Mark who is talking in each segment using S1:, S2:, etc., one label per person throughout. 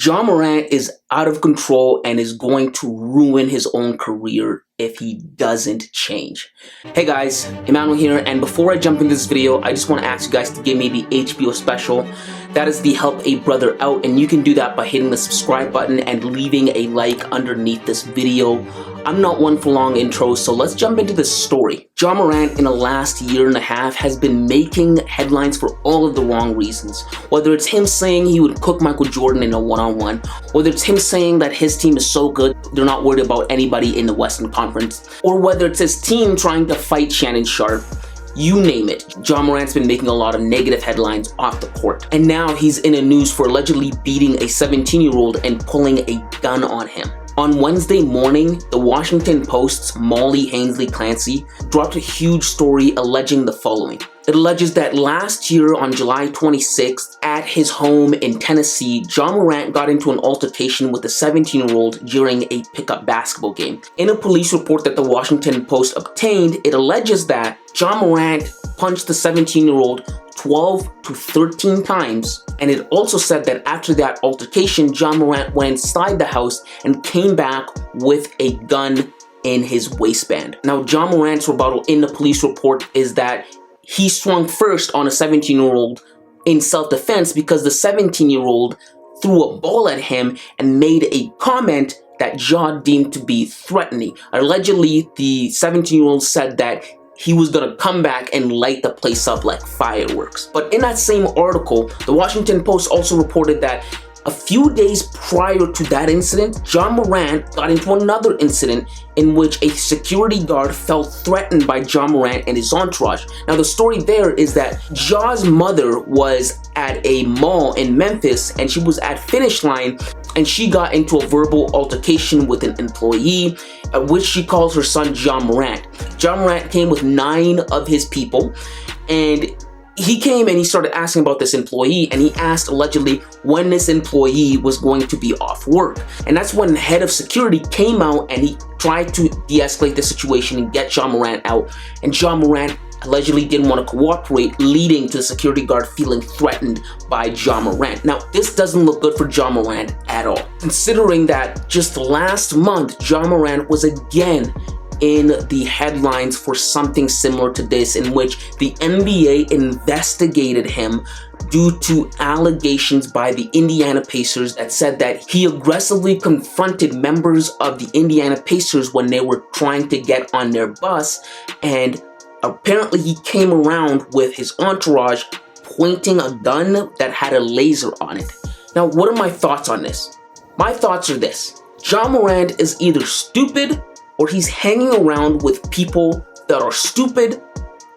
S1: Ja Morant is out of control and is going to ruin his own career if he doesn't change. Hey guys, Emmanuel here, and before I jump into this video, I just want to ask you guys to give me the HBO special. That is the Help a Brother Out, and you can do that by hitting the subscribe button and leaving a like underneath this video. I'm not one for long intros, so let's jump into this story. Ja Morant in the last year and a half has been making headlines for all of the wrong reasons. Whether it's him saying he would cook Michael Jordan in a one-on-one, whether it's him saying that his team is so good they're not worried about anybody in the Western Conference, or whether it's his team trying to fight Shannon Sharpe. You name it, Ja Morant's been making a lot of negative headlines off the court. And now he's in the news for allegedly beating a 17-year-old and pulling a gun on him. On Wednesday morning, the Washington Post's Molly-Hensley-Clancy dropped a huge story alleging the following. It alleges that last year on July 26th, at his home in Tennessee, Ja Morant got into an altercation with a 17-year-old during a pickup basketball game. In a police report that the Washington Post obtained, it alleges that Ja Morant punched the 17-year-old 12 to 13 times, and it also said that after that altercation, Ja Morant went inside the house and came back with a gun in his waistband. Now, Ja Morant's rebuttal in the police report is that he swung first on a 17-year-old in self-defense because the 17-year-old threw a ball at him and made a comment that Ja deemed to be threatening. Allegedly, the 17-year-old said that he was gonna come back and light the place up like fireworks. But in that same article, the Washington Post also reported that a few days prior to that incident, Ja Morant got into another incident in which a security guard felt threatened by Ja Morant and his entourage. Now the story there is that Ja's mother was at a mall in Memphis and she was at finish line and she got into a verbal altercation with an employee, at which she calls her son Ja Morant. Ja Morant came with 9 of his people, and he came and he started asking about this employee, and he asked allegedly when this employee was going to be off work. And that's when the head of security came out and he tried to de-escalate the situation and get Ja Morant out. And Ja Morant allegedly didn't want to cooperate, leading to the security guard feeling threatened by Ja Morant. Now, this doesn't look good for Ja Morant at all, considering that just last month, Ja Morant was again in the headlines for something similar to this, in which the NBA investigated him due to allegations by the Indiana Pacers that said that he aggressively confronted members of the Indiana Pacers when they were trying to get on their bus, and apparently he came around with his entourage pointing a gun that had a laser on it. Now, what are my thoughts on this? My thoughts are this: Ja Morant is either stupid or he's hanging around with people that are stupid,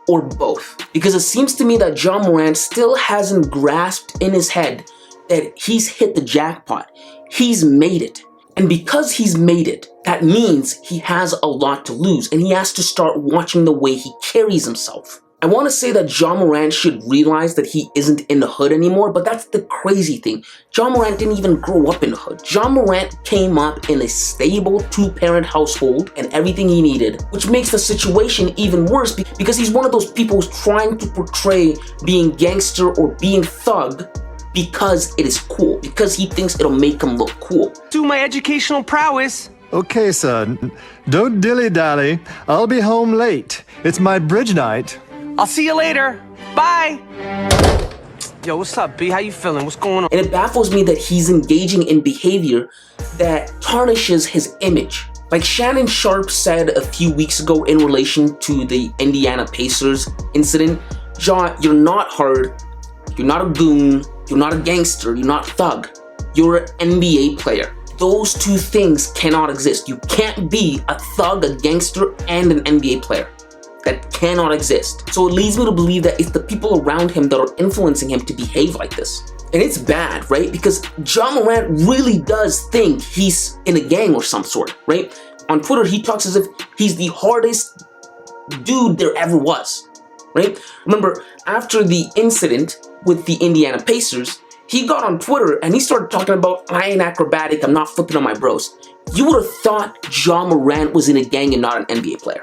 S1: or both. Because it seems to me that Ja Morant still hasn't grasped in his head that he's hit the jackpot. He's made it. And because he's made it, that means he has a lot to lose, and he has to start watching the way he carries himself. I want to say that Ja Morant should realize that he isn't in the hood anymore, but that's the crazy thing. Ja Morant didn't even grow up in the hood. Ja Morant came up in a stable 2-parent household and everything he needed, which makes the situation even worse because he's one of those people who's trying to portray being gangster or being thug because it is cool, because he thinks it'll make him look cool.
S2: Do my educational prowess.
S3: Okay, son, don't dilly-dally. I'll be home late. It's my bridge night.
S2: I'll see you later. Bye. Yo, what's up, B? How you feeling? What's going on?
S1: And it baffles me that he's engaging in behavior that tarnishes his image. Like Shannon Sharpe said a few weeks ago in relation to the Indiana Pacers incident, Ja, you're not hard, you're not a goon, you're not a gangster, you're not a thug. You're an NBA player. Those two things cannot exist. You can't be a thug, a gangster, and an NBA player. That cannot exist. So it leads me to believe that it's the people around him that are influencing him to behave like this. And it's bad, right? Because Ja Morant really does think he's in a gang or some sort, right? On Twitter, he talks as if he's the hardest dude there ever was, right? Remember, after the incident with the Indiana Pacers, he got on Twitter and he started talking about, I ain't acrobatic, I'm not flipping on my bros. You would have thought Ja Morant was in a gang and not an NBA player.